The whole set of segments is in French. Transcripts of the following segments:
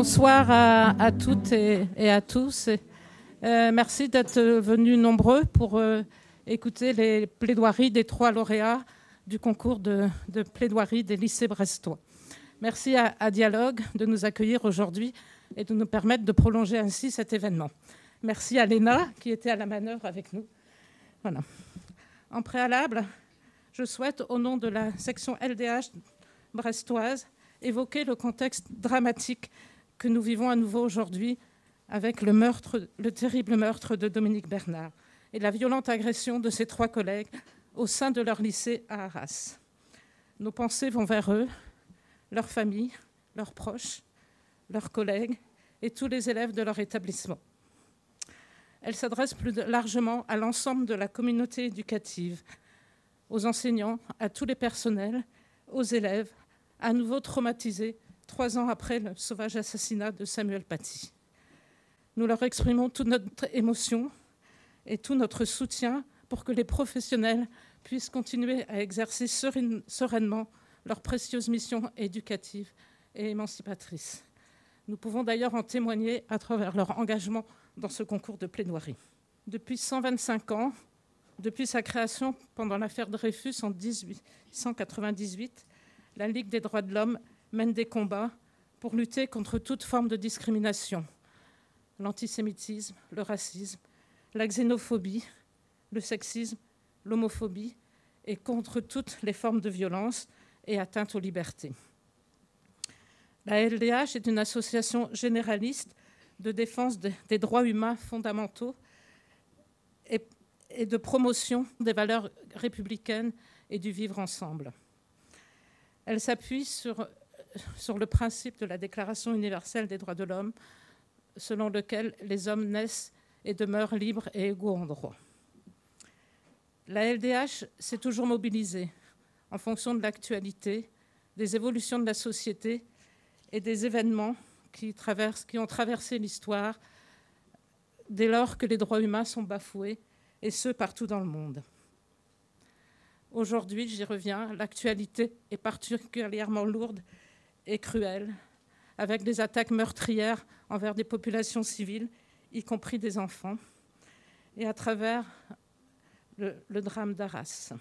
Bonsoir à toutes et à tous. Merci d'être venus nombreux pour écouter les plaidoiries des 3 lauréats du concours de plaidoirie des lycées brestois. Merci à Dialogue de nous accueillir aujourd'hui et de nous permettre de prolonger ainsi cet événement. Merci à Léna qui était à la manœuvre avec nous. Voilà. En préalable, je souhaite, au nom de la section LDH brestoise, évoquer le contexte dramatique que nous vivons à nouveau aujourd'hui avec le terrible meurtre de Dominique Bernard et la violente agression de ses 3 collègues au sein de leur lycée à Arras. Nos pensées vont vers eux, leurs familles, leurs proches, leurs collègues et tous les élèves de leur établissement. Elle s'adresse plus largement à l'ensemble de la communauté éducative, aux enseignants, à tous les personnels, aux élèves, à nouveau traumatisés 3 ans après le sauvage assassinat de Samuel Paty. Nous leur exprimons toute notre émotion et tout notre soutien pour que les professionnels puissent continuer à exercer sereinement leur précieuse mission éducative et émancipatrice. Nous pouvons d'ailleurs en témoigner à travers leur engagement dans ce concours de plaidoirie. Depuis 125 ans, depuis sa création pendant l'affaire Dreyfus en 1898, la Ligue des droits de l'homme mène des combats pour lutter contre toute forme de discrimination, l'antisémitisme, le racisme, la xénophobie, le sexisme, l'homophobie et contre toutes les formes de violence et atteintes aux libertés. La LDH est une association généraliste de défense des droits humains fondamentaux et de promotion des valeurs républicaines et du vivre ensemble. Elle s'appuie sur le principe de la Déclaration universelle des droits de l'homme, selon lequel les hommes naissent et demeurent libres et égaux en droit. La LDH s'est toujours mobilisée en fonction de l'actualité, des évolutions de la société et des événements qui ont traversé l'histoire dès lors que les droits humains sont bafoués, et ce, partout dans le monde. Aujourd'hui, j'y reviens, l'actualité est particulièrement lourde et cruelle, avec des attaques meurtrières envers des populations civiles, y compris des enfants, et à travers le drame d'Arras.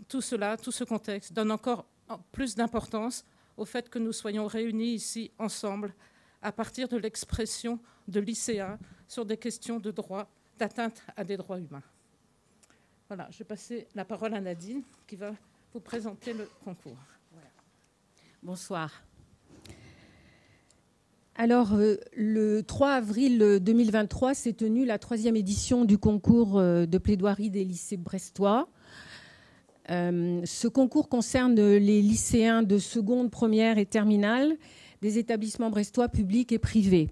Tout cela, tout ce contexte, donne encore plus d'importance au fait que nous soyons réunis ici ensemble à partir de l'expression de lycéens sur des questions de droit, d'atteinte à des droits humains. Voilà, je vais passer la parole à Nadine qui va vous présenter le concours. Voilà. Bonsoir. Alors, le 3 avril 2023 s'est tenue la 3e édition du concours de plaidoirie des lycées brestois. Ce concours concerne les lycéens de seconde, première et terminale des établissements brestois publics et privés,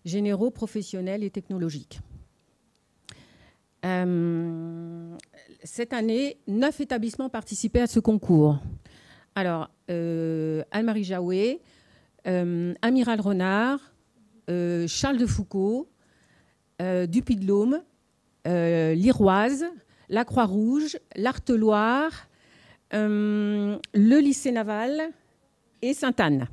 généraux, professionnels et technologiques. Cette année, 9 établissements participaient à ce concours. Alors, Anne-Marie Jaoué, Amiral Renard, Charles de Foucault, du Puy-de-Dôme, l'Iroise, la Croix-Rouge, l'Arteloire, le lycée naval et Sainte-Anne.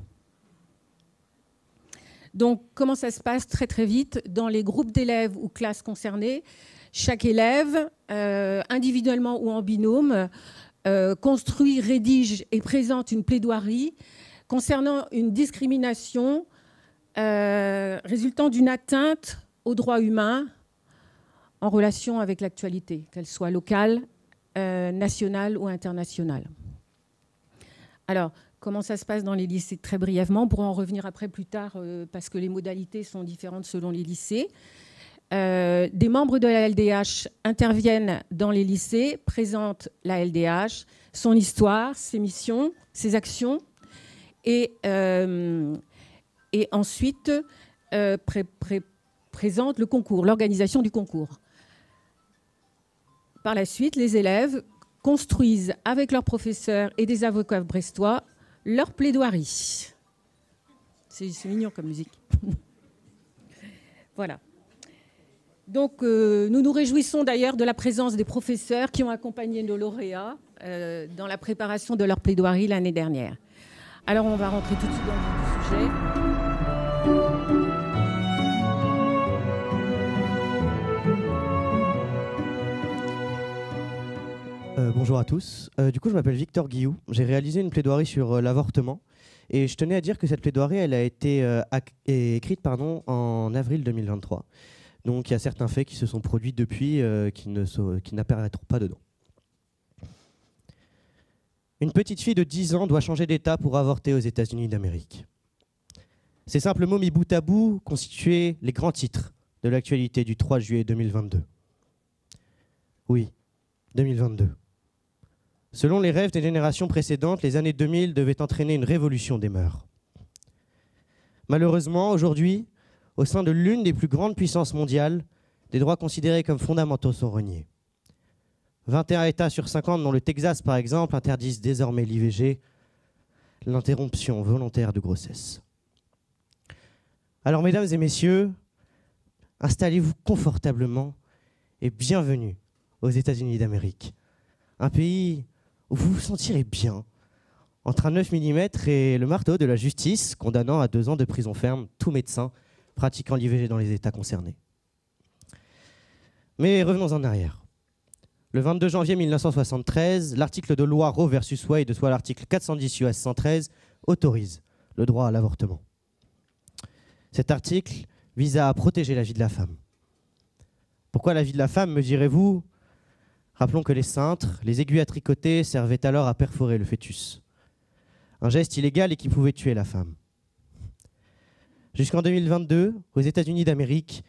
Donc, comment ça se passe très très vite dans les groupes d'élèves ou classes concernées? Chaque élève, individuellement ou en binôme, construit, rédige et présente une plaidoirie concernant une discrimination résultant d'une atteinte aux droits humains en relation avec l'actualité, qu'elle soit locale, nationale ou internationale. Alors, comment ça se passe dans les lycées? Très brièvement, on pourra en revenir après plus tard parce que les modalités sont différentes selon les lycées. Des membres de la LDH interviennent dans les lycées, présentent la LDH, son histoire, ses missions, ses actions, et ensuite présentent le concours, l'organisation du concours. Par la suite, les élèves construisent avec leurs professeurs et des avocats brestois leur plaidoirie. C'est mignon comme musique. Voilà. Donc, nous nous réjouissons d'ailleurs de la présence des professeurs qui ont accompagné nos lauréats dans la préparation de leur plaidoirie l'année dernière. Alors, on va rentrer tout de suite dans le vif du sujet. sujet. Bonjour à tous. Du coup, je m'appelle Victor Guillou. J'ai réalisé une plaidoirie sur l'avortement. Et je tenais à dire que cette plaidoirie, elle a été écrite en avril 2023. Donc il y a certains faits qui se sont produits depuis qui n'apparaîtront pas dedans. Une petite fille de 10 ans doit changer d'état pour avorter aux États-Unis d'Amérique. Ces simples mots mis bout à bout constituaient les grands titres de l'actualité du 3 juillet 2022. Oui, 2022. Selon les rêves des générations précédentes, les années 2000 devaient entraîner une révolution des mœurs. Malheureusement, aujourd'hui, au sein de l'une des plus grandes puissances mondiales, des droits considérés comme fondamentaux sont reniés. 21 États sur 50, dont le Texas par exemple, interdisent désormais l'IVG, l'interruption volontaire de grossesse. Alors mesdames et messieurs, installez-vous confortablement et bienvenue aux États-Unis d'Amérique. Un pays où vous vous sentirez bien entre un 9 mm et le marteau de la justice condamnant à 2 ans de prison ferme tout médecin pratiquant l'IVG dans les États concernés. Mais revenons en arrière. Le 22 janvier 1973, l'article de loi Roe versus Wade, soit l'article 410 US 113, autorise le droit à l'avortement. Cet article vise à protéger la vie de la femme. Pourquoi la vie de la femme, me direz-vous? Rappelons que les cintres, les aiguilles à tricoter servaient alors à perforer le fœtus. Un geste illégal et qui pouvait tuer la femme. Jusqu'en 2022, aux États-Unis d'Amérique,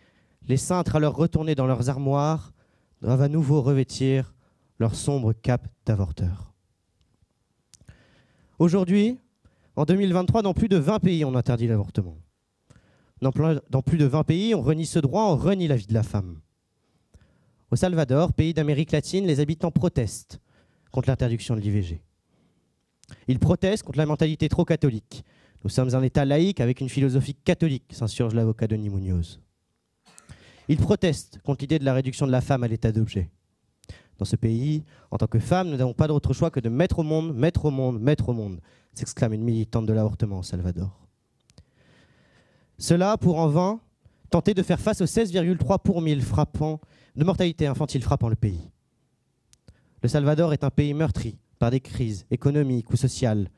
les cintres alors retournés dans leurs armoires doivent à nouveau revêtir leur sombre cape d'avorteur. Aujourd'hui, en 2023, dans plus de 20 pays, on interdit l'avortement. Dans plus de 20 pays, on renie ce droit, on renie la vie de la femme. Au Salvador, pays d'Amérique latine, les habitants protestent contre l'interdiction de l'IVG. Ils protestent contre la mentalité trop catholique. Nous sommes un État laïque avec une philosophie catholique, s'insurge l'avocat Denis Munoz. Ils protestent contre l'idée de la réduction de la femme à l'état d'objet. Dans ce pays, en tant que femme, nous n'avons pas d'autre choix que de mettre au monde, mettre au monde, mettre au monde, s'exclame une militante de l'avortement au Salvador. Cela pour en vain tenter de faire face aux 16,3 pour 1000 de mortalité infantile frappant le pays. Le Salvador est un pays meurtri par des crises économiques ou sociales,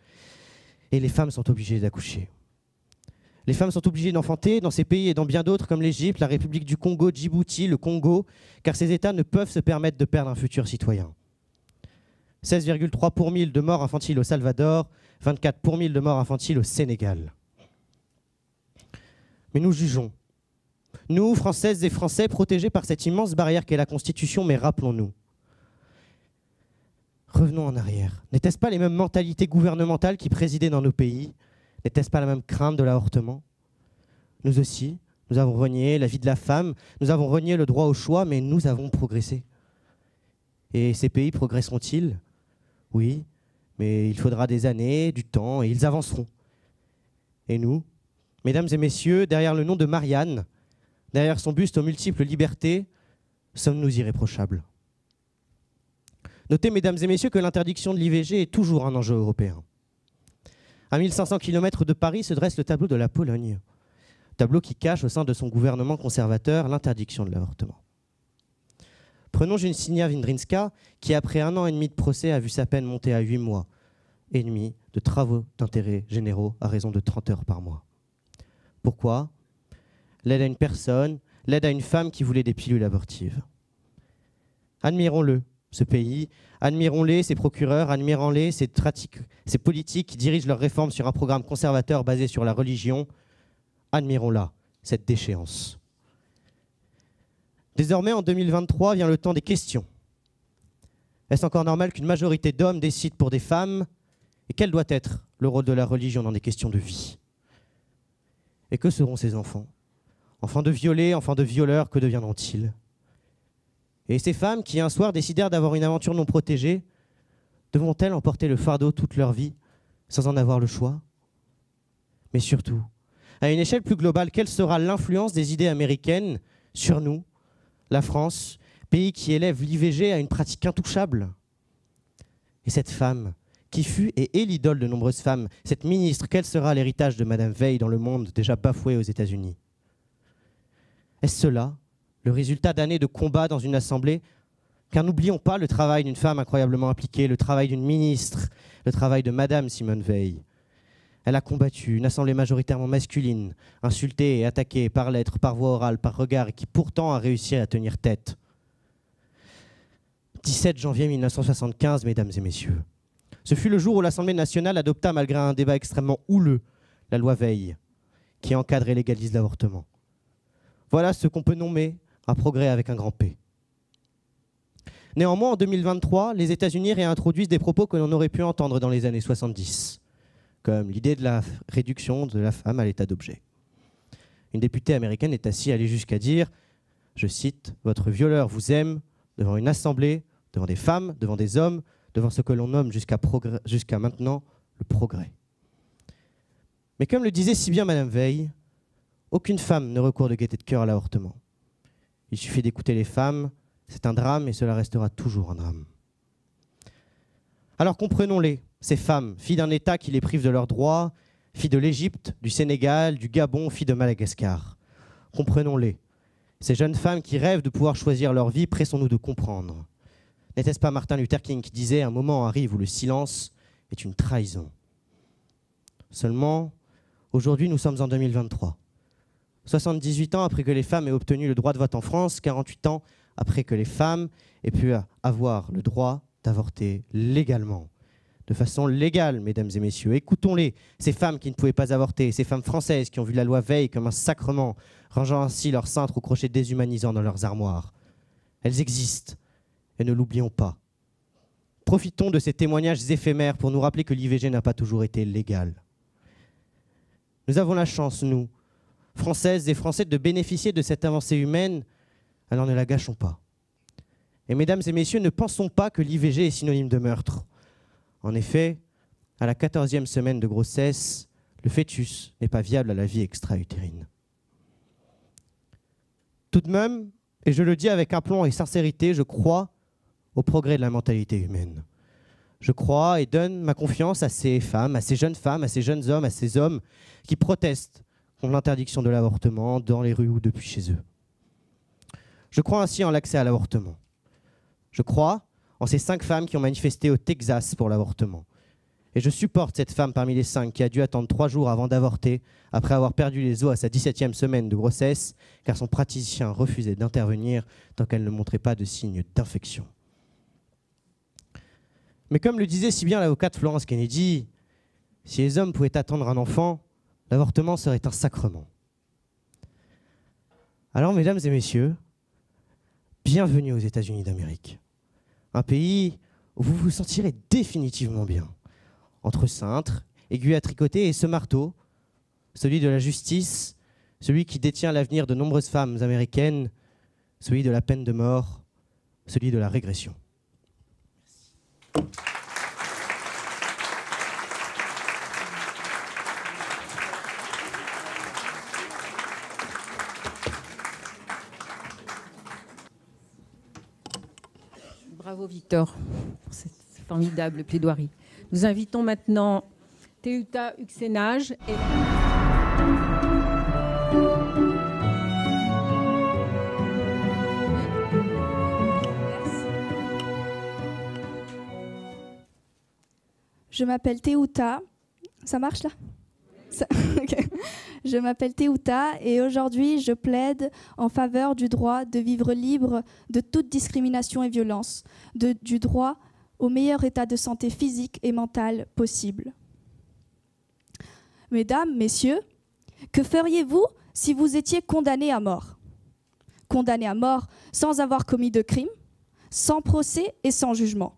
et les femmes sont obligées d'accoucher. Les femmes sont obligées d'enfanter dans ces pays et dans bien d'autres comme l'Égypte, la République du Congo, Djibouti, le Congo, car ces États ne peuvent se permettre de perdre un futur citoyen. 16,3 pour 1000 de morts infantiles au Salvador, 24 pour 1000 de morts infantiles au Sénégal. Mais nous jugeons. Nous, Françaises et Français, protégés par cette immense barrière qu'est la Constitution, mais rappelons-nous. Revenons en arrière. N'était-ce pas les mêmes mentalités gouvernementales qui présidaient dans nos pays? N'était-ce pas la même crainte de l'avortement? Nous aussi, nous avons renié la vie de la femme, nous avons renié le droit au choix, mais nous avons progressé. Et ces pays progresseront-ils? Oui, mais il faudra des années, du temps, et ils avanceront. Et nous, mesdames et messieurs, derrière le nom de Marianne, derrière son buste aux multiples libertés, sommes-nous irréprochables? Notez, mesdames et messieurs, que l'interdiction de l'IVG est toujours un enjeu européen. À 1500 km de Paris se dresse le tableau de la Pologne, tableau qui cache au sein de son gouvernement conservateur l'interdiction de l'avortement. Prenons Justyna Windrinska, qui après 1 an et demi de procès a vu sa peine monter à 8 mois et demi de travaux d'intérêt généraux à raison de 30 heures par mois. Pourquoi? L'aide à une personne, l'aide à une femme qui voulait des pilules abortives. Admirons-le, ce pays, admirons-les, ses procureurs, admirons-les, ces politiques qui dirigent leurs réformes sur un programme conservateur basé sur la religion. Admirons-la, cette déchéance. Désormais, en 2023, vient le temps des questions. Est-ce encore normal qu'une majorité d'hommes décide pour des femmes? Et quel doit être le rôle de la religion dans des questions de vie? Et que seront ces enfants? Enfants de violés, enfants de violeurs, que deviendront-ils? Et ces femmes qui un soir décidèrent d'avoir une aventure non protégée, devront-elles en porter le fardeau toute leur vie sans en avoir le choix? Mais surtout, à une échelle plus globale, quelle sera l'influence des idées américaines sur nous, la France, pays qui élève l'IVG à une pratique intouchable? Et cette femme qui fut et est l'idole de nombreuses femmes, cette ministre, quel sera l'héritage de Madame Veil dans le monde déjà bafoué aux États-Unis? Est-ce cela, le résultat d'années de combat dans une assemblée? Car n'oublions pas le travail d'une femme incroyablement impliquée, le travail d'une ministre, le travail de Madame Simone Veil. Elle a combattu une assemblée majoritairement masculine, insultée et attaquée par lettres, par voie orale, par regard, et qui pourtant a réussi à tenir tête. 17 janvier 1975, mesdames et messieurs. Ce fut le jour où l'Assemblée nationale adopta, malgré un débat extrêmement houleux, la loi Veil, qui encadre et légalise l'avortement. Voilà ce qu'on peut nommer un progrès avec un grand P. Néanmoins, en 2023, les États-Unis réintroduisent des propos que l'on aurait pu entendre dans les années 70, comme l'idée de la réduction de la femme à l'état d'objet. Une députée américaine est ainsi allée jusqu'à dire, je cite, « Votre violeur vous aime devant une assemblée, devant des femmes, devant des hommes, devant ce que l'on nomme jusqu'à maintenant le progrès. » Mais comme le disait si bien Madame Veil, aucune femme ne recourt de gaieté de cœur à l'avortement. Il suffit d'écouter les femmes, c'est un drame et cela restera toujours un drame. Alors comprenons-les, ces femmes, filles d'un État qui les prive de leurs droits, filles de l'Égypte, du Sénégal, du Gabon, filles de Madagascar. Comprenons-les, ces jeunes femmes qui rêvent de pouvoir choisir leur vie, pressons-nous de comprendre. N'était-ce pas Martin Luther King qui disait « Un moment arrive où le silence est une trahison ». Seulement, aujourd'hui nous sommes en 2023. 78 ans après que les femmes aient obtenu le droit de vote en France, 48 ans après que les femmes aient pu avoir le droit d'avorter légalement. De façon légale, mesdames et messieurs. Écoutons-les, ces femmes qui ne pouvaient pas avorter, ces femmes françaises qui ont vu la loi Veil comme un sacrement, rangeant ainsi leur cintre au crochet déshumanisant dans leurs armoires. Elles existent, et ne l'oublions pas. Profitons de ces témoignages éphémères pour nous rappeler que l'IVG n'a pas toujours été légal. Nous avons la chance, nous, Françaises et Français, de bénéficier de cette avancée humaine, alors ne la gâchons pas. Et mesdames et messieurs, ne pensons pas que l'IVG est synonyme de meurtre. En effet, à la 14e semaine de grossesse, le fœtus n'est pas viable à la vie extra-utérine. Tout de même, et je le dis avec aplomb et sincérité, je crois au progrès de la mentalité humaine. Je crois et donne ma confiance à ces femmes, à ces jeunes hommes, à ces hommes qui protestent contre l'interdiction de l'avortement dans les rues ou depuis chez eux. Je crois ainsi en l'accès à l'avortement. Je crois en ces 5 femmes qui ont manifesté au Texas pour l'avortement. Et je supporte cette femme parmi les 5 qui a dû attendre 3 jours avant d'avorter, après avoir perdu les os à sa 17e semaine de grossesse, car son praticien refusait d'intervenir tant qu'elle ne montrait pas de signes d'infection. Mais comme le disait si bien l'avocate Florence Kennedy, si les hommes pouvaient attendre un enfant, l'avortement serait un sacrement. Alors, mesdames et messieurs, bienvenue aux États-Unis d'Amérique. Un pays où vous vous sentirez définitivement bien. Entre cintre, aiguille à tricoter et ce marteau, celui de la justice, celui qui détient l'avenir de nombreuses femmes américaines, celui de la peine de mort, celui de la régression. Bravo Victor pour cette formidable plaidoirie. Nous invitons maintenant Teuta Ucsenaj et... Je m'appelle Teuta. Ça marche là ? Okay. Je m'appelle Teuta et aujourd'hui je plaide en faveur du droit de vivre libre de toute discrimination et violence, du droit au meilleur état de santé physique et mentale possible. Mesdames, messieurs, que feriez-vous si vous étiez condamnés à mort ? Condamnés à mort sans avoir commis de crime, sans procès et sans jugement.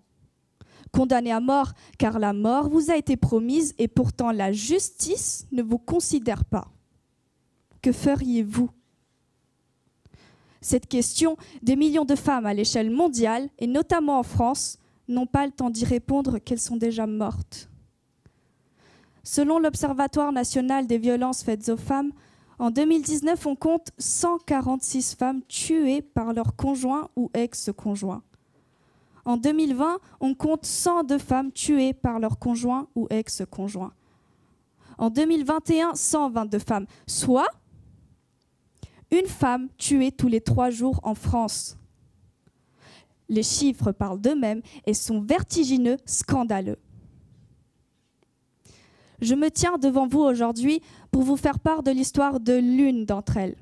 Condamné à mort car la mort vous a été promise et pourtant la justice ne vous considère pas. Que feriez-vous ? Cette question, des millions de femmes à l'échelle mondiale et notamment en France n'ont pas le temps d'y répondre qu'elles sont déjà mortes. Selon l'Observatoire national des violences faites aux femmes, en 2019, on compte 146 femmes tuées par leur conjoint ou ex-conjoint. En 2020, on compte 102 femmes tuées par leur conjoint ou ex-conjoint. En 2021, 122 femmes, soit une femme tuée tous les 3 jours en France. Les chiffres parlent d'eux-mêmes et sont vertigineux, scandaleux. Je me tiens devant vous aujourd'hui pour vous faire part de l'histoire de l'une d'entre elles.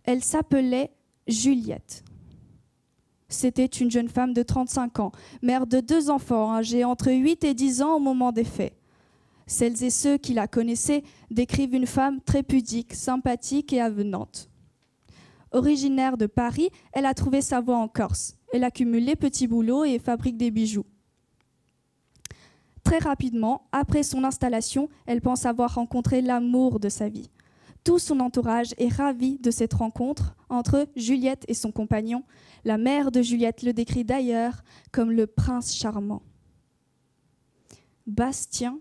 Elle s'appelait Juliette. C'était une jeune femme de 35 ans, mère de 2 enfants âgés entre 8 et 10 ans au moment des faits. Celles et ceux qui la connaissaient décrivent une femme très pudique, sympathique et avenante. Originaire de Paris, elle a trouvé sa voie en Corse. Elle accumule les petits boulots et fabrique des bijoux. Très rapidement, après son installation, elle pense avoir rencontré l'amour de sa vie. Tout son entourage est ravi de cette rencontre entre Juliette et son compagnon. La mère de Juliette le décrit d'ailleurs comme le prince charmant. Bastien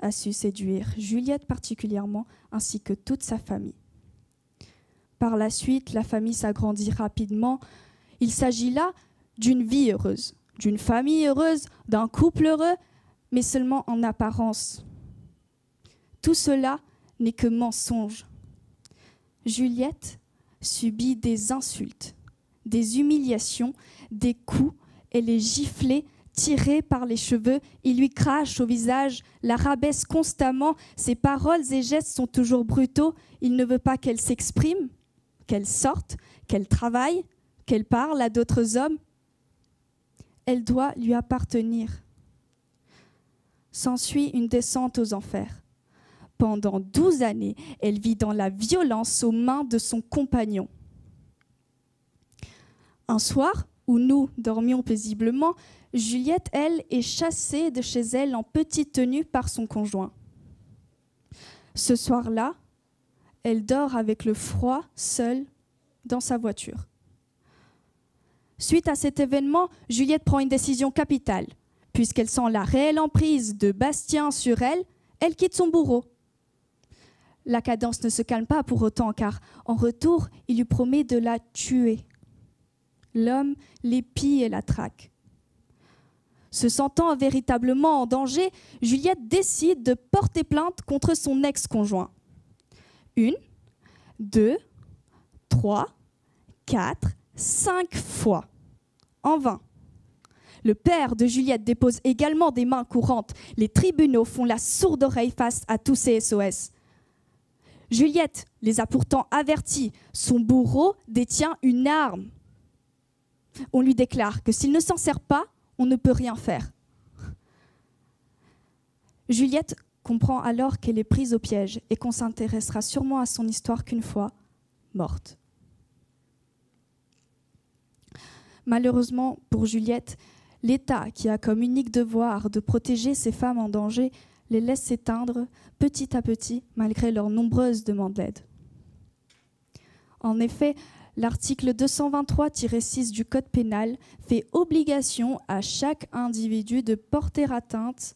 a su séduire Juliette particulièrement, ainsi que toute sa famille. Par la suite, la famille s'agrandit rapidement. Il s'agit là d'une vie heureuse, d'une famille heureuse, d'un couple heureux, mais seulement en apparence. Tout cela n'est que mensonge. Juliette subit des insultes, des humiliations, des coups. Elle est giflée, tirée par les cheveux. Il lui crache au visage, la rabaisse constamment. Ses paroles et gestes sont toujours brutaux. Il ne veut pas qu'elle s'exprime, qu'elle sorte, qu'elle travaille, qu'elle parle à d'autres hommes. Elle doit lui appartenir. S'ensuit une descente aux enfers. Pendant 12 années, elle vit dans la violence aux mains de son compagnon. Un soir, où nous dormions paisiblement, Juliette, elle, est chassée de chez elle en petite tenue par son conjoint. Ce soir-là, elle dort avec le froid, seule, dans sa voiture. Suite à cet événement, Juliette prend une décision capitale. Puisqu'elle sent la réelle emprise de Bastien sur elle, elle quitte son bourreau. La cadence ne se calme pas pour autant, car en retour, il lui promet de la tuer. L'homme l'épie et la traque. Se sentant véritablement en danger, Juliette décide de porter plainte contre son ex-conjoint. 1, 2, 3, 4, 5 fois. En vain. Le père de Juliette dépose également des mains courantes. Les tribunaux font la sourde oreille face à tous ces SOS. Juliette les a pourtant avertis. Son bourreau détient une arme. On lui déclare que s'il ne s'en sert pas, on ne peut rien faire. Juliette comprend alors qu'elle est prise au piège et qu'on s'intéressera sûrement à son histoire qu'une fois morte. Malheureusement pour Juliette, l'État, qui a comme unique devoir de protéger ces femmes en danger, les laisse s'éteindre petit à petit, malgré leurs nombreuses demandes d'aide. En effet, l'article 223-6 du Code pénal fait obligation à chaque individu de porter atteinte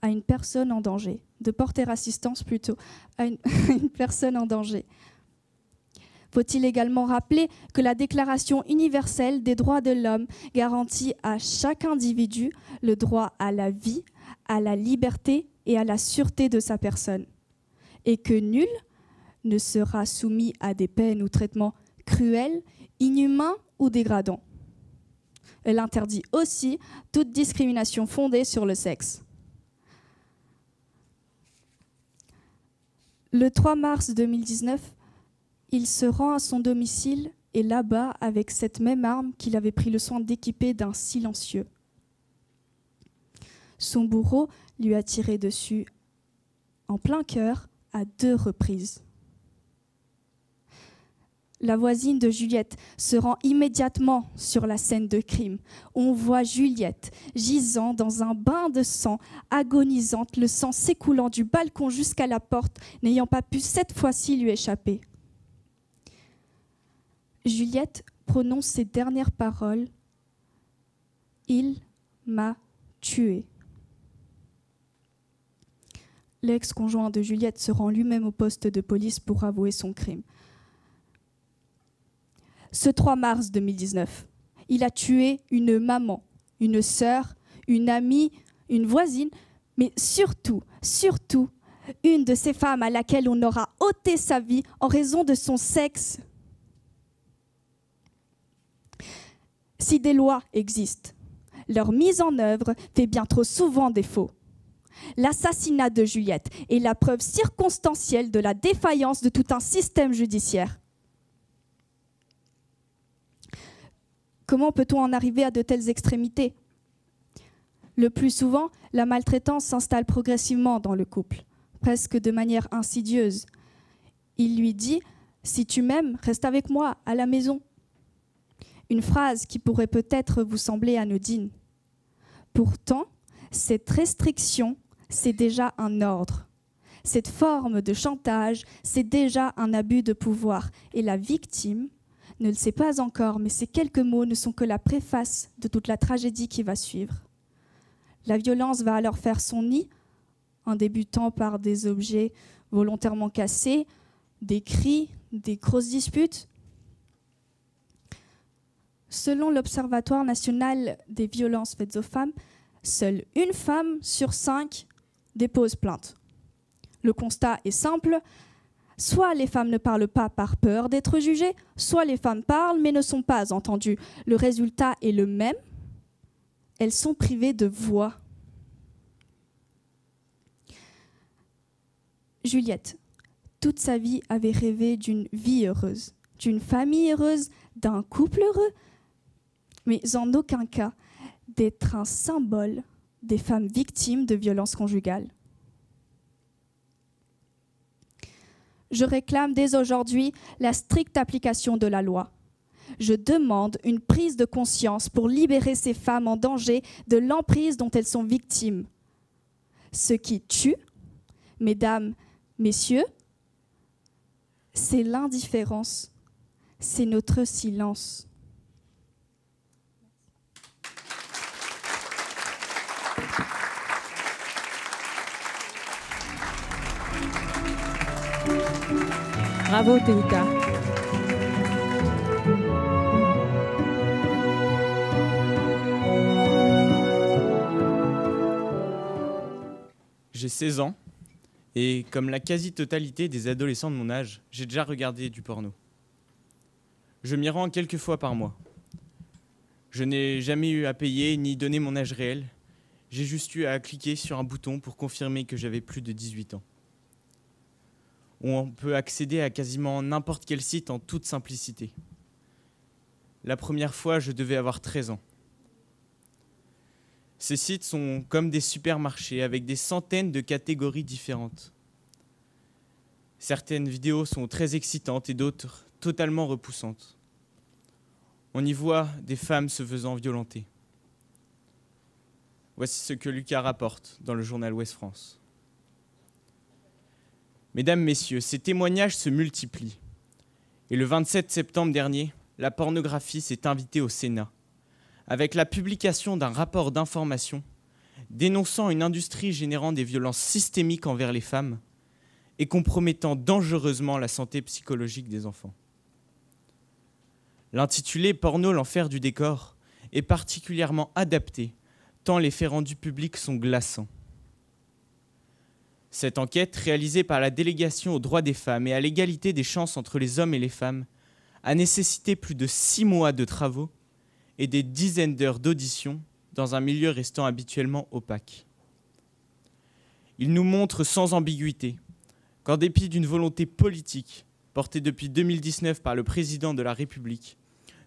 à une personne en danger, de porter assistance plutôt à une personne en danger. Faut-il également rappeler que la Déclaration universelle des droits de l'homme garantit à chaque individu le droit à la vie, à la liberté et à la sûreté de sa personne, et que nul ne sera soumis à des peines ou traitements cruels, inhumains ou dégradants. Elle interdit aussi toute discrimination fondée sur le sexe. Le 3 mars 2019, il se rend à son domicile et l'abat avec cette même arme qu'il avait pris le soin d'équiper d'un silencieux. Son bourreau lui a tiré dessus en plein cœur à 2 reprises. La voisine de Juliette se rend immédiatement sur la scène de crime. On voit Juliette gisant dans un bain de sang, agonisante, le sang s'écoulant du balcon jusqu'à la porte, n'ayant pas pu cette fois-ci lui échapper. Juliette prononce ses dernières paroles. « Il m'a tuée ». L'ex-conjoint de Juliette se rend lui-même au poste de police pour avouer son crime. Ce 3 mars 2019, Il a tué une maman, une sœur, une amie, une voisine, mais surtout, une de ces femmes à laquelle on aura ôté sa vie en raison de son sexe. Si des lois existent, leur mise en œuvre fait bien trop souvent défaut. L'assassinat de Juliette est la preuve circonstancielle de la défaillance de tout un système judiciaire. Comment peut-on en arriver à de telles extrémités ? Le plus souvent, la maltraitance s'installe progressivement dans le couple, presque de manière insidieuse. Il lui dit « Si tu m'aimes, reste avec moi à la maison ». Une phrase qui pourrait peut-être vous sembler anodine. Pourtant, cette restriction, c'est déjà un ordre. Cette forme de chantage, c'est déjà un abus de pouvoir. Et la victime ne le sait pas encore, mais ces quelques mots ne sont que la préface de toute la tragédie qui va suivre. La violence va alors faire son nid, en débutant par des objets volontairement cassés, des cris, des grosses disputes. Selon l'Observatoire national des violences faites aux femmes, seule une femme sur 5 dépose plainte. Le constat est simple, soit les femmes ne parlent pas par peur d'être jugées, soit les femmes parlent mais ne sont pas entendues. Le résultat est le même, elles sont privées de voix. Juliette, toute sa vie, avait rêvé d'une vie heureuse, d'une famille heureuse, d'un couple heureux, mais en aucun cas d'être un symbole des femmes victimes de violences conjugales. Je réclame dès aujourd'hui la stricte application de la loi. Je demande une prise de conscience pour libérer ces femmes en danger de l'emprise dont elles sont victimes. Ce qui tue, mesdames, messieurs, c'est l'indifférence, c'est notre silence. Bravo Théouta. J'ai 16 ans et comme la quasi-totalité des adolescents de mon âge, j'ai déjà regardé du porno. Je m'y rends quelques fois par mois. Je n'ai jamais eu à payer ni donner mon âge réel. J'ai juste eu à cliquer sur un bouton pour confirmer que j'avais plus de 18 ans. On peut accéder à quasiment n'importe quel site en toute simplicité. La première fois, je devais avoir 13 ans. Ces sites sont comme des supermarchés avec des centaines de catégories différentes. Certaines vidéos sont très excitantes et d'autres totalement repoussantes. On y voit des femmes se faisant violenter. Voici ce que Lucas rapporte dans le journal Ouest France. Mesdames, Messieurs, ces témoignages se multiplient. Et le 27 septembre dernier, la pornographie s'est invitée au Sénat, avec la publication d'un rapport d'information dénonçant une industrie générant des violences systémiques envers les femmes et compromettant dangereusement la santé psychologique des enfants. L'intitulé « Porno, l'enfer du décor » est particulièrement adapté, tant les faits rendus publics sont glaçants. Cette enquête, réalisée par la délégation aux droits des femmes et à l'égalité des chances entre les hommes et les femmes, a nécessité plus de 6 mois de travaux et des dizaines d'heures d'audition dans un milieu restant habituellement opaque. Il nous montre sans ambiguïté qu'en dépit d'une volonté politique portée depuis 2019 par le président de la République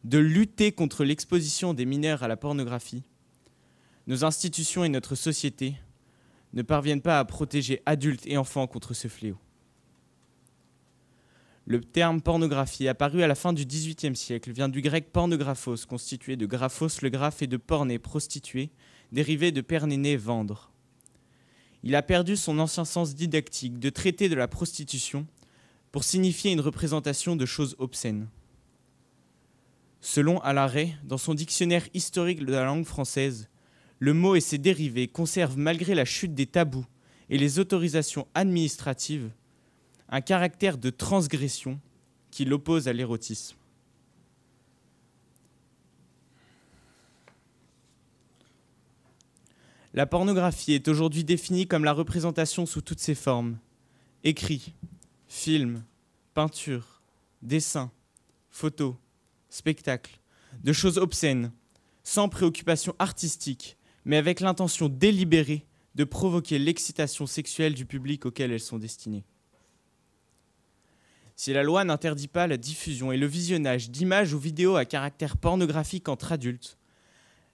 de lutter contre l'exposition des mineurs à la pornographie, nos institutions et notre société ne parviennent pas à protéger adultes et enfants contre ce fléau. Le terme pornographie, apparu à la fin du XVIIIe siècle, vient du grec pornographos, constitué de graphos, le graphe, et de porné, prostituée, dérivé de pernéné, vendre. Il a perdu son ancien sens didactique de traiter de la prostitution pour signifier une représentation de choses obscènes. Selon Alain Ray, dans son dictionnaire historique de la langue française, le mot et ses dérivés conservent, malgré la chute des tabous et les autorisations administratives, un caractère de transgression qui l'oppose à l'érotisme. La pornographie est aujourd'hui définie comme la représentation sous toutes ses formes. Écrit, film, peinture, dessin, photo, spectacle, de choses obscènes, sans préoccupation artistique, mais avec l'intention délibérée de provoquer l'excitation sexuelle du public auquel elles sont destinées. Si la loi n'interdit pas la diffusion et le visionnage d'images ou vidéos à caractère pornographique entre adultes,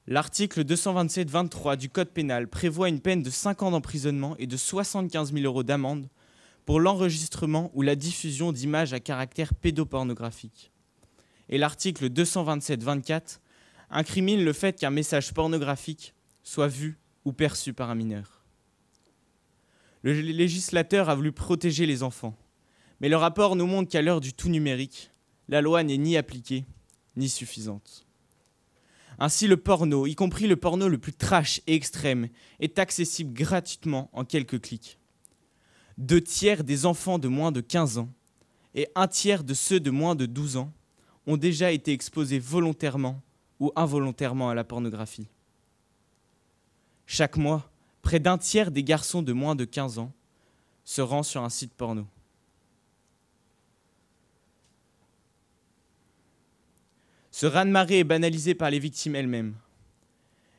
l'article 227-23 du Code pénal prévoit une peine de 5 ans d'emprisonnement et de 75 000 € d'amende pour l'enregistrement ou la diffusion d'images à caractère pédopornographique. Et l'article 227-24 incrimine le fait qu'un message pornographique soit vu ou perçu par un mineur. Le législateur a voulu protéger les enfants, mais le rapport nous montre qu'à l'heure du tout numérique, la loi n'est ni appliquée ni suffisante. Ainsi, le porno, y compris le porno le plus trash et extrême, est accessible gratuitement en quelques clics. 2 tiers des enfants de moins de 15 ans et 1 tiers de ceux de moins de 12 ans ont déjà été exposés volontairement ou involontairement à la pornographie. Chaque mois, près d'1 tiers des garçons de moins de 15 ans se rend sur un site porno. Ce raz-de-marée est banalisé par les victimes elles-mêmes.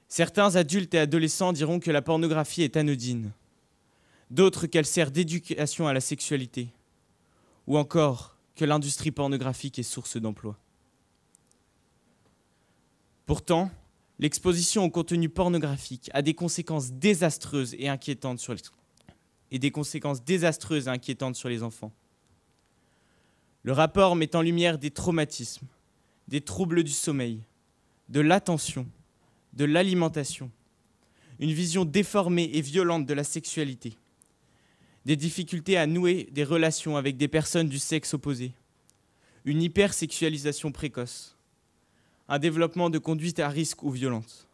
Certains adultes et adolescents diront que la pornographie est anodine, d'autres qu'elle sert d'éducation à la sexualité, ou encore que l'industrie pornographique est source d'emploi. Pourtant, l'exposition au contenu pornographique a des conséquences désastreuses et inquiétantes sur les enfants. Le rapport met en lumière des traumatismes, des troubles du sommeil, de l'attention, de l'alimentation, une vision déformée et violente de la sexualité, des difficultés à nouer des relations avec des personnes du sexe opposé, une hypersexualisation précoce, un développement de conduite à risque ou violente.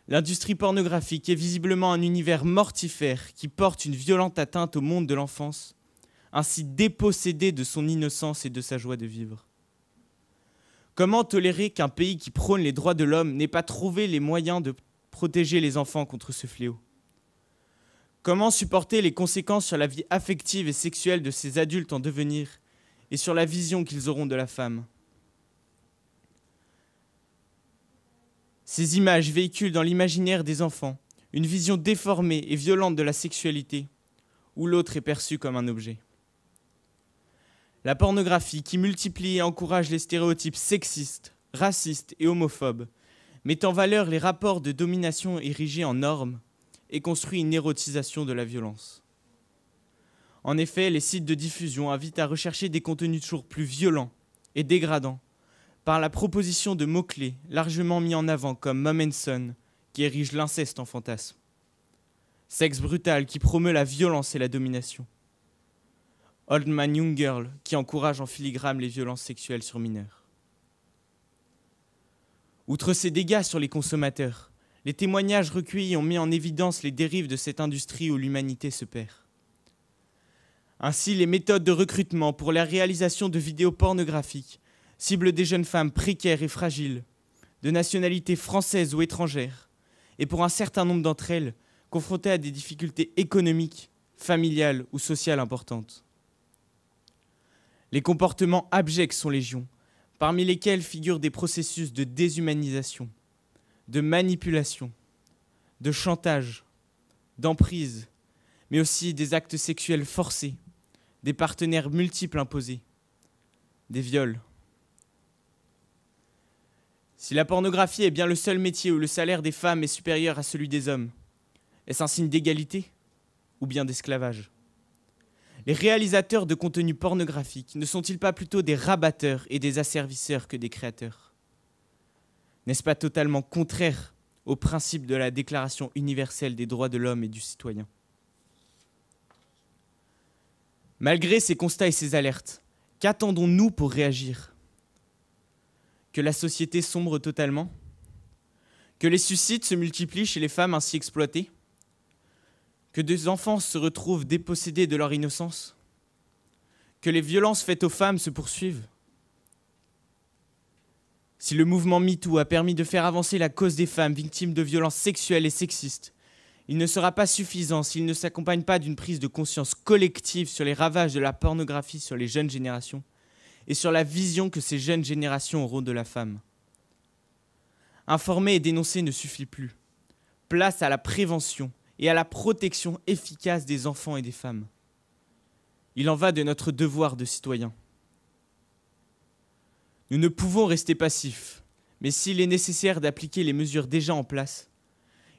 L'industrie pornographique est visiblement un univers mortifère qui porte une violente atteinte au monde de l'enfance, ainsi dépossédé de son innocence et de sa joie de vivre. Comment tolérer qu'un pays qui prône les droits de l'homme n'ait pas trouvé les moyens de protéger les enfants contre ce fléau ? Comment supporter les conséquences sur la vie affective et sexuelle de ces adultes en devenir et sur la vision qu'ils auront de la femme ? Ces images véhiculent dans l'imaginaire des enfants une vision déformée et violente de la sexualité, où l'autre est perçu comme un objet. La pornographie, qui multiplie et encourage les stéréotypes sexistes, racistes et homophobes, met en valeur les rapports de domination érigés en normes et construit une érotisation de la violence. En effet, les sites de diffusion invitent à rechercher des contenus toujours plus violents et dégradants par la proposition de mots-clés largement mis en avant comme Mom and Son, qui érige l'inceste en fantasme, Sexe brutal, qui promeut la violence et la domination, Old Man Young Girl, qui encourage en filigrane les violences sexuelles sur mineurs. Outre ces dégâts sur les consommateurs, les témoignages recueillis ont mis en évidence les dérives de cette industrie où l'humanité se perd. Ainsi, les méthodes de recrutement pour la réalisation de vidéos pornographiques ciblent des jeunes femmes précaires et fragiles, de nationalité française ou étrangère, et pour un certain nombre d'entre elles, confrontées à des difficultés économiques, familiales ou sociales importantes. Les comportements abjects sont légion, parmi lesquels figurent des processus de déshumanisation, de manipulation, de chantage, d'emprise, mais aussi des actes sexuels forcés, des partenaires multiples imposés, des viols. Si la pornographie est bien le seul métier où le salaire des femmes est supérieur à celui des hommes, est-ce un signe d'égalité ou bien d'esclavage ? Les réalisateurs de contenus pornographiques ne sont-ils pas plutôt des rabatteurs et des asservisseurs que des créateurs ? N'est-ce pas totalement contraire au principe de la Déclaration universelle des droits de l'homme et du citoyen ? Malgré ces constats et ces alertes, qu'attendons-nous pour réagir ? Que la société sombre totalement ? Que les suicides se multiplient chez les femmes ainsi exploitées ? Que des enfants se retrouvent dépossédés de leur innocence ? Que les violences faites aux femmes se poursuivent ? Si le mouvement MeToo a permis de faire avancer la cause des femmes victimes de violences sexuelles et sexistes, il ne sera pas suffisant s'il ne s'accompagne pas d'une prise de conscience collective sur les ravages de la pornographie sur les jeunes générations et sur la vision que ces jeunes générations auront de la femme. Informer et dénoncer ne suffit plus. Place à la prévention et à la protection efficace des enfants et des femmes. Il en va de notre devoir de citoyen. Nous ne pouvons rester passifs, mais s'il est nécessaire d'appliquer les mesures déjà en place,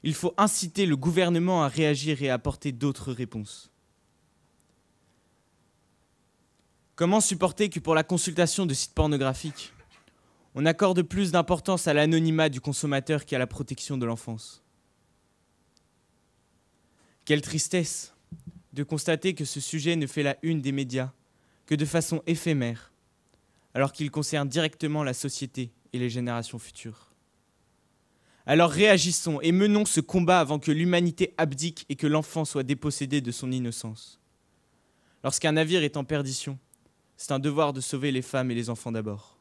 il faut inciter le gouvernement à réagir et à apporter d'autres réponses. Comment supporter que pour la consultation de sites pornographiques, on accorde plus d'importance à l'anonymat du consommateur qu'à la protection de l'enfance? Quelle tristesse de constater que ce sujet ne fait la une des médias que de façon éphémère, alors qu'il concerne directement la société et les générations futures. Alors réagissons et menons ce combat avant que l'humanité abdique et que l'enfant soit dépossédé de son innocence. Lorsqu'un navire est en perdition, c'est un devoir de sauver les femmes et les enfants d'abord.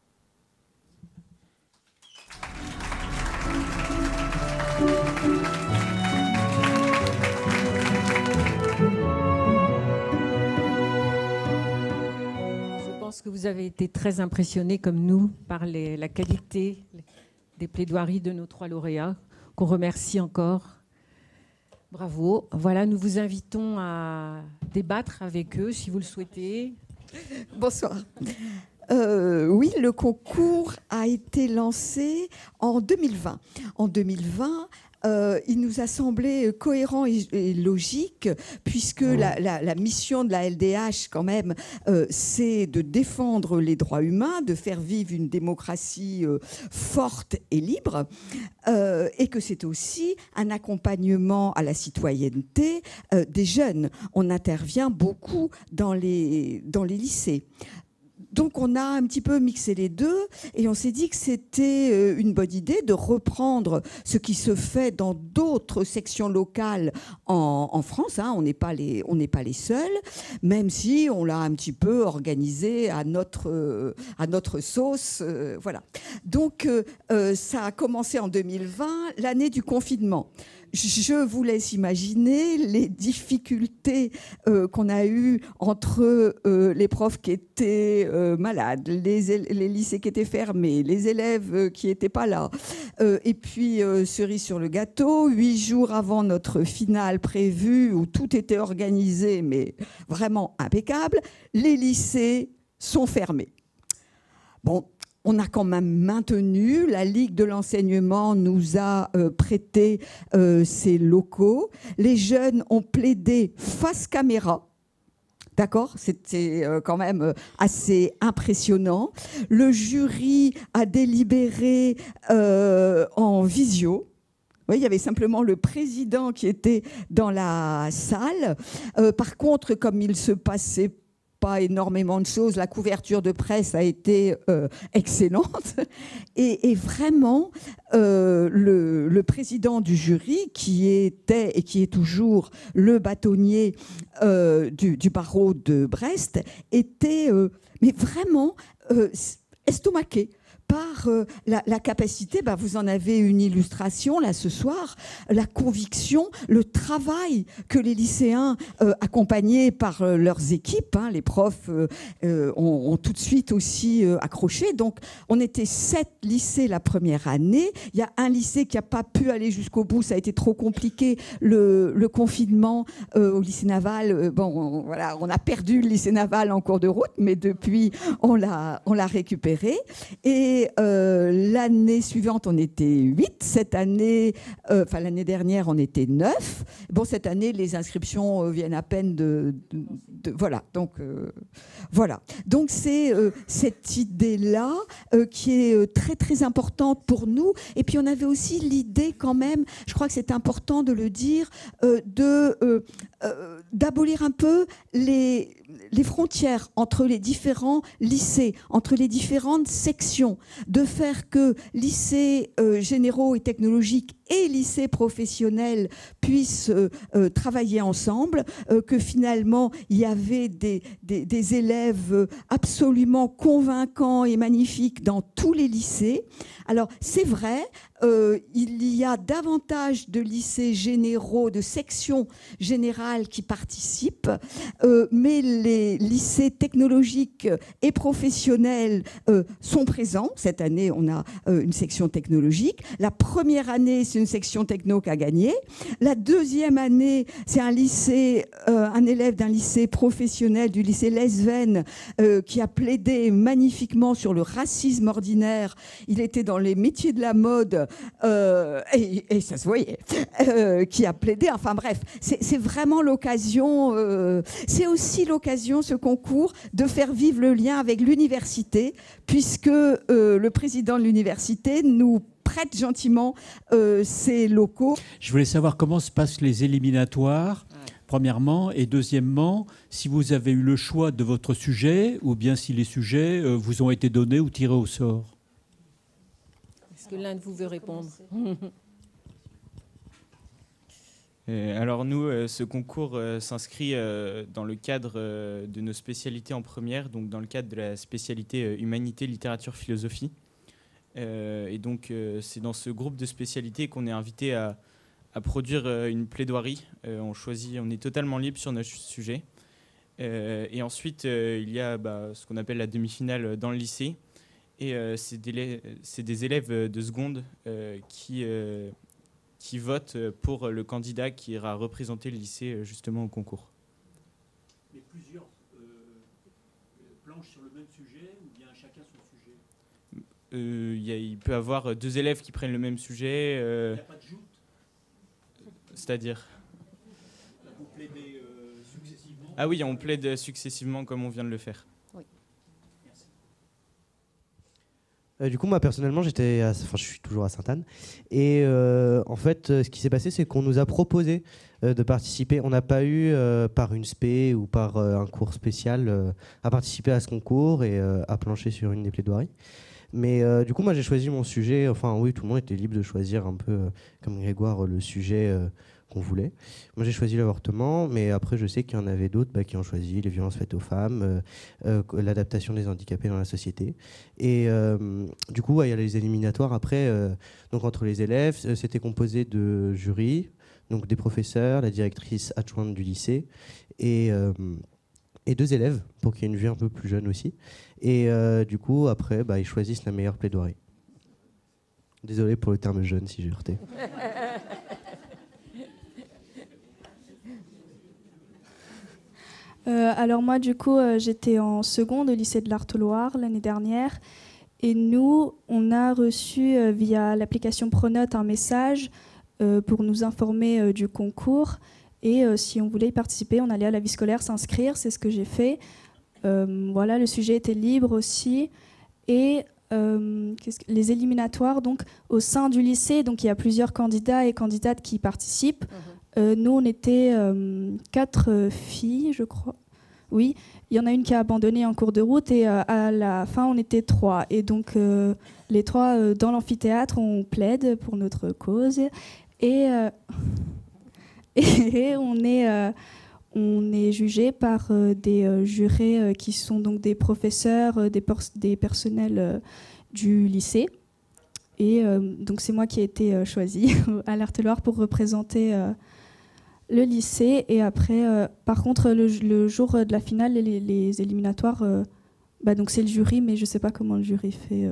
Que vous avez été très impressionnés comme nous par la qualité des plaidoiries de nos 3 lauréats, qu'on remercie encore. Bravo. Voilà, nous vous invitons à débattre avec eux si vous le souhaitez. Bonsoir. Oui, le concours a été lancé en 2020. En 2020, il nous a semblé cohérent et logique, puisque la mission de la LDH, quand même, c'est de défendre les droits humains, de faire vivre une démocratie forte et libre, et que c'est aussi un accompagnement à la citoyenneté des jeunes. On intervient beaucoup dans les lycées. Donc on a un petit peu mixé les deux et on s'est dit que c'était une bonne idée de reprendre ce qui se fait dans d'autres sections locales en France. Hein. On n'est pas les seuls, même si on l'a un petit peu organisé à notre sauce. Voilà. Donc ça a commencé en 2020, l'année du confinement. Je vous laisse imaginer les difficultés qu'on a eues entre les profs qui étaient malades, les lycées qui étaient fermés, les élèves qui n'étaient pas là. Et puis, cerise sur le gâteau, 8 jours avant notre finale prévue, où tout était organisé, mais vraiment impeccable, les lycées sont fermés. Bon. On a quand même maintenu, la Ligue de l'enseignement nous a prêté ses locaux. Les jeunes ont plaidé face caméra. D'accord ? C'était quand même assez impressionnant. Le jury a délibéré en visio. Oui, il y avait simplement le président qui était dans la salle. Par contre, comme il se passait pas énormément de choses, la couverture de presse a été excellente et vraiment le président du jury, qui était et qui est toujours le bâtonnier du barreau de Brest, était mais vraiment estomaqué par la capacité, vous en avez une illustration là ce soir, la conviction, le travail que les lycéens, accompagnés par leurs équipes, les profs ont tout de suite aussi accroché. Donc on était 7 lycées la première année. Il y a un lycée qui n'a pas pu aller jusqu'au bout, ça a été trop compliqué, le confinement au lycée naval. Voilà, on a perdu le lycée naval en cours de route, mais depuis on l'a récupéré. Et l'année suivante, on était 8. Cette année, l'année dernière, on était 9. Bon, cette année, les inscriptions viennent à peine voilà. Donc, voilà. Donc, c'est cette idée-là qui est très, très importante pour nous. Et puis, on avait aussi l'idée quand même, je crois que c'est important de le dire, d'abolir un peu les frontières entre les différents lycées, entre les différentes sections, de faire que lycées généraux et technologiques et lycée professionnel puissent travailler ensemble, que finalement il y avait des élèves absolument convaincants et magnifiques dans tous les lycées. Alors c'est vrai, il y a davantage de lycées généraux, de sections générales qui participent, mais les lycées technologiques et professionnels sont présents. Cette année, on a une section technologique. La première année, c'est une section techno qui a gagné. La deuxième année, c'est un élève d'un lycée professionnel, du lycée Lesven, qui a plaidé magnifiquement sur le racisme ordinaire. Il était dans les métiers de la mode et ça se voyait, qui a plaidé. Enfin bref, c'est vraiment l'occasion, c'est aussi l'occasion, ce concours, de faire vivre le lien avec l'université, puisque le président de l'université nous prête gentiment ses locaux. Je voulais savoir comment se passent les éliminatoires, premièrement, et deuxièmement, si vous avez eu le choix de votre sujet, ou bien si les sujets vous ont été donnés ou tirés au sort. Est-ce que l'un de vous veut répondre? Alors nous, ce concours s'inscrit dans le cadre de nos spécialités en première, donc dans le cadre de la spécialité humanité, littérature, philosophie. Et donc c'est dans ce groupe de spécialités qu'on est invité à produire une plaidoirie. On est totalement libre sur notre sujet. Et ensuite, il y a ce qu'on appelle la demi-finale dans le lycée. Et c'est des élèves de seconde qui votent pour le candidat qui ira représenter le lycée justement au concours. Mais plusieurs planches sur le même sujet ou bien chacun son sujet? Il peut y avoir deux élèves qui prennent le même sujet. Il n'y a pas de joute? C'est-à-dire Vous plaidez successivement? Ah oui, on plaide successivement comme on vient de le faire. Oui. Du coup, moi, personnellement, je suis toujours à Sainte-Anne. Et en fait, ce qui s'est passé, c'est qu'on nous a proposé de participer. On n'a pas eu, par une spé ou par un cours spécial, à participer à ce concours et à plancher sur une des plaidoiries. Mais du coup, moi, j'ai choisi mon sujet. Enfin, oui, tout le monde était libre de choisir un peu, comme Grégoire, le sujet qu'on voulait. Moi, j'ai choisi l'avortement, mais après, je sais qu'il y en avait d'autres qui ont choisi les violences faites aux femmes, l'adaptation des handicapés dans la société. Et du coup, il y a les éliminatoires après. Donc, entre les élèves, c'était composé de jurys, donc des professeurs, la directrice adjointe du lycée et deux élèves, pour qu'il y ait une vue un peu plus jeune aussi. Et du coup, après, ils choisissent la meilleure plaidoirie. Désolé pour le terme jeune, si j'ai heurté. Alors moi, du coup, j'étais en seconde au lycée de l'Artois l'année dernière. Et nous, on a reçu via l'application Pronote un message pour nous informer du concours. Et si on voulait y participer, on allait à la vie scolaire s'inscrire. C'est ce que j'ai fait. Voilà, le sujet était libre aussi. Et les éliminatoires, donc au sein du lycée, donc il y a plusieurs candidats et candidates qui participent. Nous, on était 4 filles, je crois. Oui, il y en a une qui a abandonné en cours de route et à la fin, on était 3. Et donc, les 3, dans l'amphithéâtre, on plaide pour notre cause. Et on est jugé par des jurés qui sont donc des professeurs, des personnels du lycée. Et donc, c'est moi qui ai été choisie à l'Artois pour représenter le lycée. Et après, par contre, le jour de la finale, les éliminatoires, donc c'est le jury, mais je ne sais pas comment le jury fait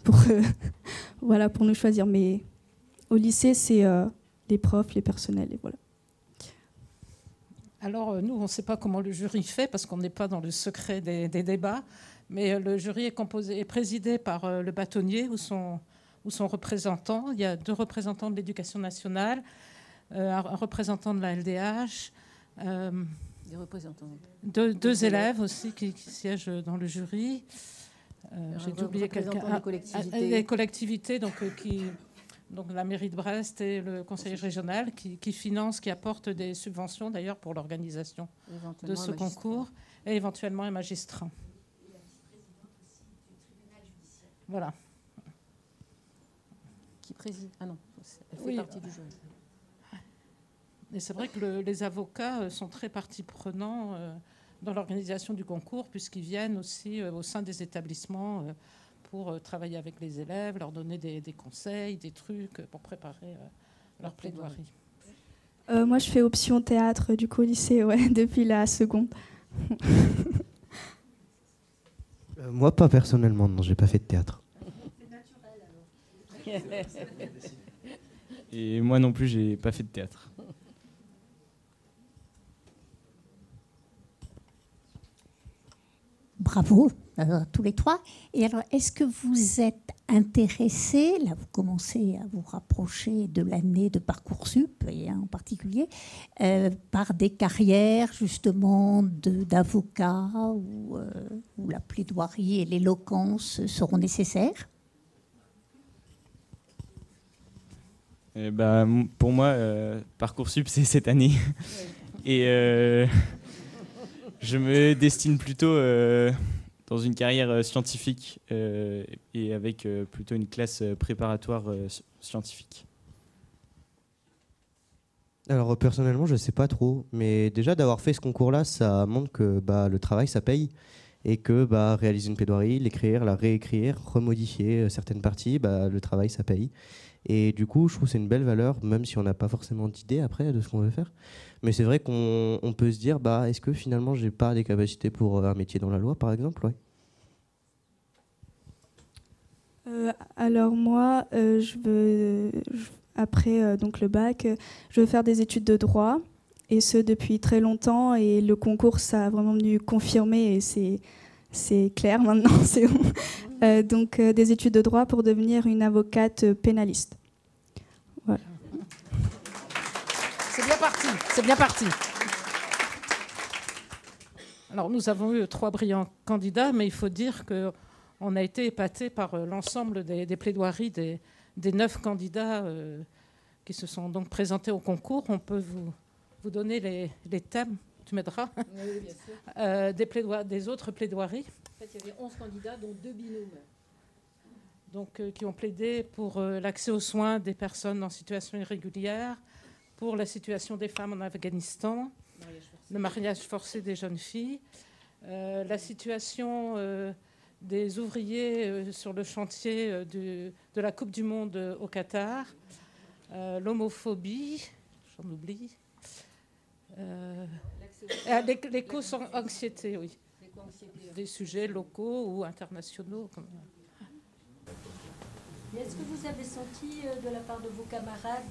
pour nous choisir. Mais au lycée, c'est les profs, les personnels, et voilà. Alors, nous, on ne sait pas comment le jury fait, parce qu'on n'est pas dans le secret des débats, mais le jury est présidé par le bâtonnier ou son représentant. Il y a 2 représentants de l'éducation nationale, un représentant de la LDH, Des représentants. 2 élèves aussi qui siègent dans le jury. J'ai oublié quelqu'un. Des collectivités. Les collectivités, donc la mairie de Brest et le conseil régional qui financent, qui apportent des subventions d'ailleurs pour l'organisation de ce concours, et éventuellement un magistrat. Voilà. Qui préside? Ah non, Elle fait Oui. partie du jury. Et c'est vrai que les avocats sont très partie prenante dans l'organisation du concours, puisqu'ils viennent aussi au sein des établissements pour travailler avec les élèves, leur donner des conseils, des trucs pour préparer leur plaidoirie. Moi, je fais option théâtre du coup au lycée, ouais, depuis la seconde. Moi, pas personnellement, non, j'ai pas fait de théâtre. Et moi non plus, j'ai pas fait de théâtre. Bravo, tous les trois. Et alors, est-ce que vous êtes intéressés, là vous commencez à vous rapprocher de l'année de Parcoursup, et en particulier, par des carrières justement d'avocats où la plaidoirie et l'éloquence seront nécessaires? Pour moi, Parcoursup, c'est cette année. Et je me destine plutôt dans une carrière scientifique et avec plutôt une classe préparatoire scientifique. Alors personnellement, je sais pas trop, mais déjà d'avoir fait ce concours-là, ça montre que le travail, ça paye, et que réaliser une plaidoirie, l'écrire, la réécrire, remodifier certaines parties, le travail, ça paye. Et du coup, je trouve que c'est une belle valeur, même si on n'a pas forcément d'idée après de ce qu'on veut faire. Mais c'est vrai qu'on peut se dire, est-ce que finalement, j'ai pas des capacités pour un métier dans la loi, par exemple, ouais. Alors moi, après donc le bac, je veux faire des études de droit, et ce depuis très longtemps. Et le concours, ça a vraiment venu confirmer, et c'est clair maintenant, c'est bon. Donc des études de droit pour devenir une avocate pénaliste. Voilà. C'est bien parti, c'est bien parti. Alors nous avons eu 3 brillants candidats, mais il faut dire qu'on a été épatés par l'ensemble des plaidoiries des 9 candidats qui se sont donc présentés au concours. On peut vous donner les thèmes, tu m'aideras, Oui, bien sûr. des autres plaidoiries. En fait, il y avait 11 candidats, dont 2 binômes. Donc, qui ont plaidé pour l'accès aux soins des personnes en situation irrégulière, pour la situation des femmes en Afghanistan, le mariage forcé des jeunes filles, la situation des ouvriers sur le chantier de la Coupe du Monde au Qatar, l'homophobie, j'en oublie, l'éco-anxiété, oui, des sujets locaux ou internationaux. Est-ce que vous avez senti de la part de vos camarades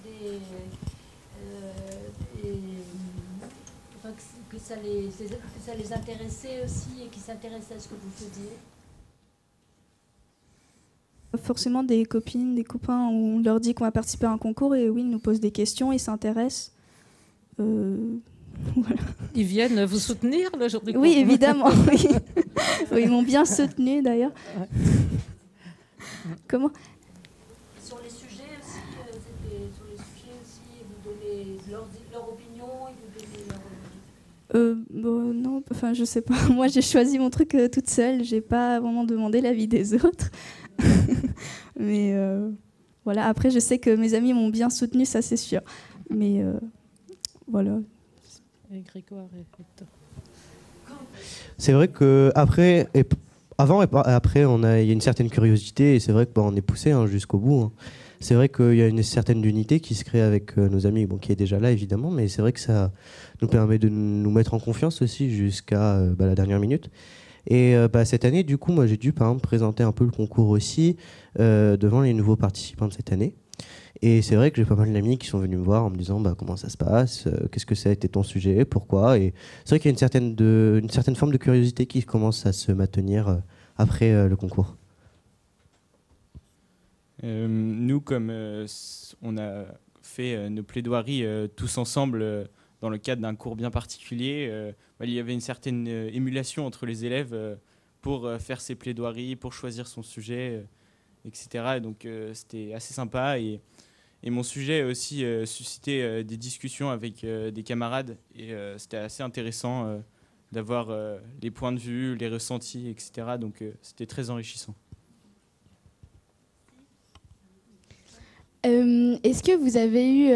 que ça les intéressait aussi et qu'ils s'intéressaient à ce que vous faisiez? Forcément des copines, des copains, où on leur dit qu'on va participer à un concours, et oui, ils nous posent des questions, ils s'intéressent. Voilà. Ils viennent vous soutenir le jour du concours? Oui, évidemment, oui. Oui, ils m'ont bien soutenu d'ailleurs. Comment? Sur les sujets aussi, vous donnez leur opinion et vous donnez leur... Non, enfin je sais pas. Moi j'ai choisi mon truc toute seule, j'ai pas vraiment demandé l'avis des autres. Mais voilà, après je sais que mes amis m'ont bien soutenu, ça c'est sûr. Mais voilà. Et Grégoire et Victor. C'est vrai que avant et après, il y a une certaine curiosité, et c'est vrai qu'on est poussé jusqu'au bout. Hein. C'est vrai qu'il y a une certaine unité qui se crée avec nos amis, qui est déjà là évidemment, mais c'est vrai que ça nous permet de nous mettre en confiance aussi jusqu'à la dernière minute. Et cette année, du coup, moi j'ai dû par exemple présenter un peu le concours aussi devant les nouveaux participants de cette année. Et c'est vrai que j'ai pas mal d'amis qui sont venus me voir en me disant comment ça se passe, qu'est-ce que ça a été ton sujet, pourquoi. Et c'est vrai qu'il y a une certaine forme de curiosité qui commence à se maintenir après le concours. Nous, comme on a fait nos plaidoiries tous ensemble dans le cadre d'un cours bien particulier, il y avait une certaine émulation entre les élèves pour faire ses plaidoiries, pour choisir son sujet, etc. Et donc c'était assez sympa. Et mon sujet a aussi suscité des discussions avec des camarades. Et c'était assez intéressant d'avoir les points de vue, les ressentis, etc. Donc c'était très enrichissant. Est-ce que vous avez eu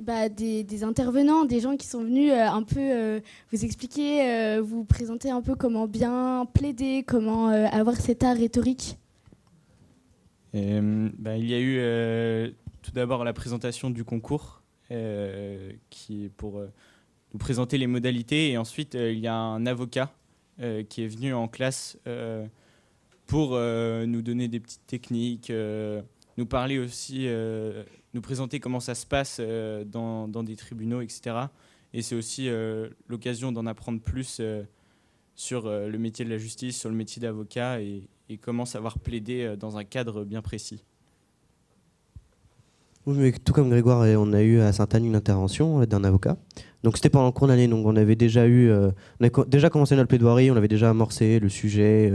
des intervenants, des gens qui sont venus un peu vous expliquer, vous présenter un peu comment bien plaider, comment avoir cet art rhétorique? Il y a eu tout d'abord la présentation du concours, qui est pour nous présenter les modalités, et ensuite il y a un avocat qui est venu en classe pour nous donner des petites techniques, nous parler aussi, nous présenter comment ça se passe dans des tribunaux, etc. Et c'est aussi l'occasion d'en apprendre plus sur le métier de la justice, sur le métier d'avocat, et comment savoir plaider dans un cadre bien précis. Oui, mais tout comme Grégoire, on a eu à Sainte-Anne une intervention d'un avocat. Donc c'était pendant le cours d'année, donc on avait déjà déjà commencé notre plaidoirie, on avait déjà amorcé le sujet,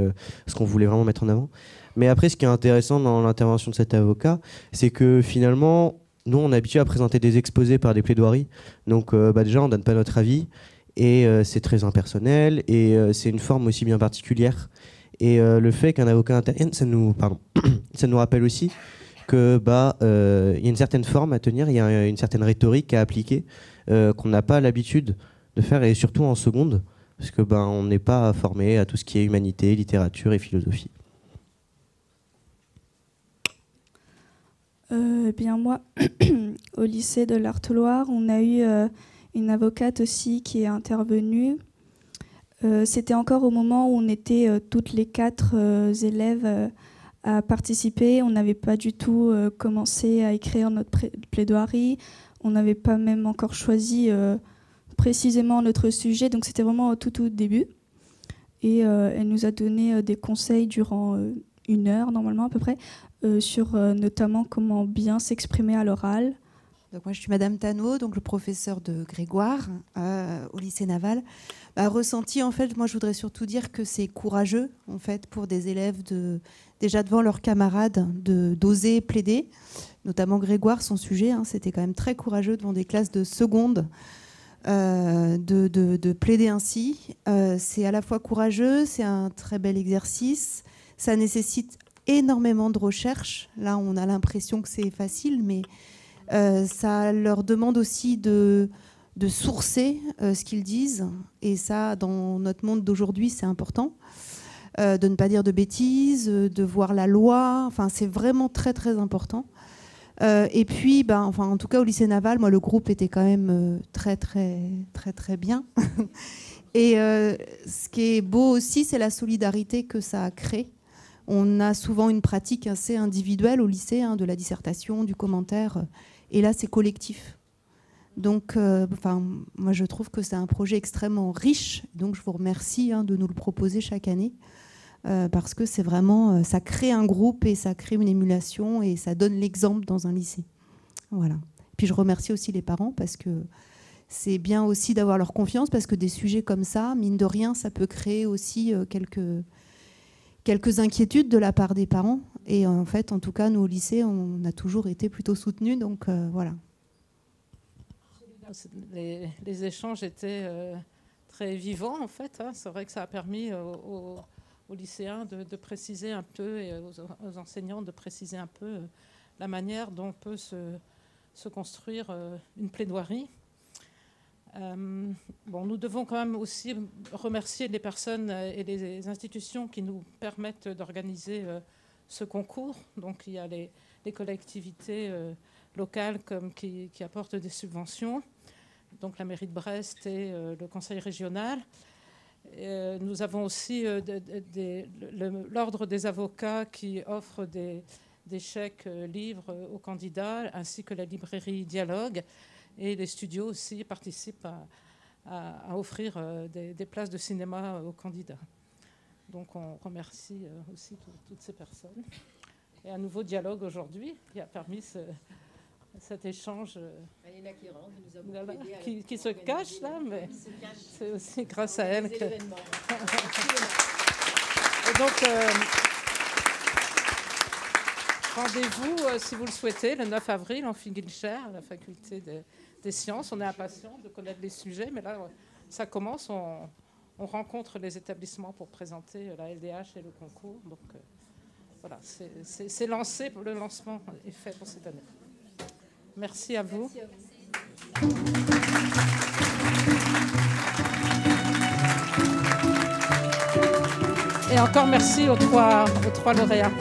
ce qu'on voulait vraiment mettre en avant. Mais après, ce qui est intéressant dans l'intervention de cet avocat, c'est que finalement, nous, on est habitué à présenter des exposés par des plaidoiries. Donc déjà, on donne pas notre avis, et c'est très impersonnel, et c'est une forme aussi bien particulière. Et le fait qu'un avocat intervienne, ça nous rappelle aussi que y a une certaine forme à tenir, il y a une certaine rhétorique à appliquer qu'on n'a pas l'habitude de faire, et surtout en seconde, parce que on n'est pas formé à tout ce qui est humanité, littérature et philosophie. Moi, au lycée de l'Artheloire, on a eu une avocate aussi qui est intervenue. C'était encore au moment où on était toutes les 4 élèves à participer. On n'avait pas du tout commencé à écrire notre plaidoirie. On n'avait pas même encore choisi précisément notre sujet. Donc c'était vraiment au tout début. Et elle nous a donné des conseils durant 1 heure, normalement à peu près, sur notamment comment bien s'exprimer à l'oral. Donc moi, je suis Madame Tano, donc le professeur de Grégoire au lycée naval. Ressenti, en fait, moi, je voudrais surtout dire que c'est courageux, en fait, pour des élèves déjà devant leurs camarades, d'oser plaider. Notamment Grégoire, son sujet, c'était quand même très courageux devant des classes de seconde de plaider ainsi. C'est à la fois courageux, c'est un très bel exercice. Ça nécessite énormément de recherche. Là, on a l'impression que c'est facile, mais ça leur demande aussi de sourcer ce qu'ils disent. Et ça, dans notre monde d'aujourd'hui, c'est important. De ne pas dire de bêtises, de voir la loi. Enfin, c'est vraiment très, très important. Et puis, en tout cas, au lycée naval, moi, le groupe était quand même très, très, très, très bien. Et ce qui est beau aussi, c'est la solidarité que ça a créée. On a souvent une pratique assez individuelle au lycée, de la dissertation, du commentaire. Et là, c'est collectif. Donc, moi, je trouve que c'est un projet extrêmement riche. Donc, je vous remercie de nous le proposer chaque année. Parce que c'est vraiment, ça crée un groupe et ça crée une émulation et ça donne l'exemple dans un lycée. Voilà. Puis je remercie aussi les parents parce que c'est bien aussi d'avoir leur confiance, parce que des sujets comme ça, mine de rien, ça peut créer aussi quelques inquiétudes de la part des parents. Et en fait, en tout cas, nous au lycée, on a toujours été plutôt soutenus. Donc voilà. Les échanges étaient très vivants en fait. C'est vrai que ça a permis aux lycéens de préciser un peu, et aux enseignants de préciser un peu la manière dont peut se construire une plaidoirie. Nous devons quand même aussi remercier les personnes et les institutions qui nous permettent d'organiser ce concours. Donc il y a les collectivités locales qui apportent des subventions, donc la mairie de Brest et le conseil régional. Nous avons aussi l'ordre des avocats qui offre des chèques livres aux candidats, ainsi que la librairie Dialogue. Et les studios aussi participent à offrir des places de cinéma aux candidats. Donc on remercie aussi toutes ces personnes. Et un nouveau Dialogue aujourd'hui qui a permis cet échange qui se cache là, mais c'est aussi grâce à elle que... Et donc, rendez-vous, si vous le souhaitez, le 9 avril en Finkelcher, à la faculté des sciences. On est impatient de connaître les sujets, mais là, ça commence. On rencontre les établissements pour présenter la LDH et le concours. Donc, voilà, c'est lancé, le lancement est fait pour cette année. Merci à vous. Et encore merci aux trois lauréats.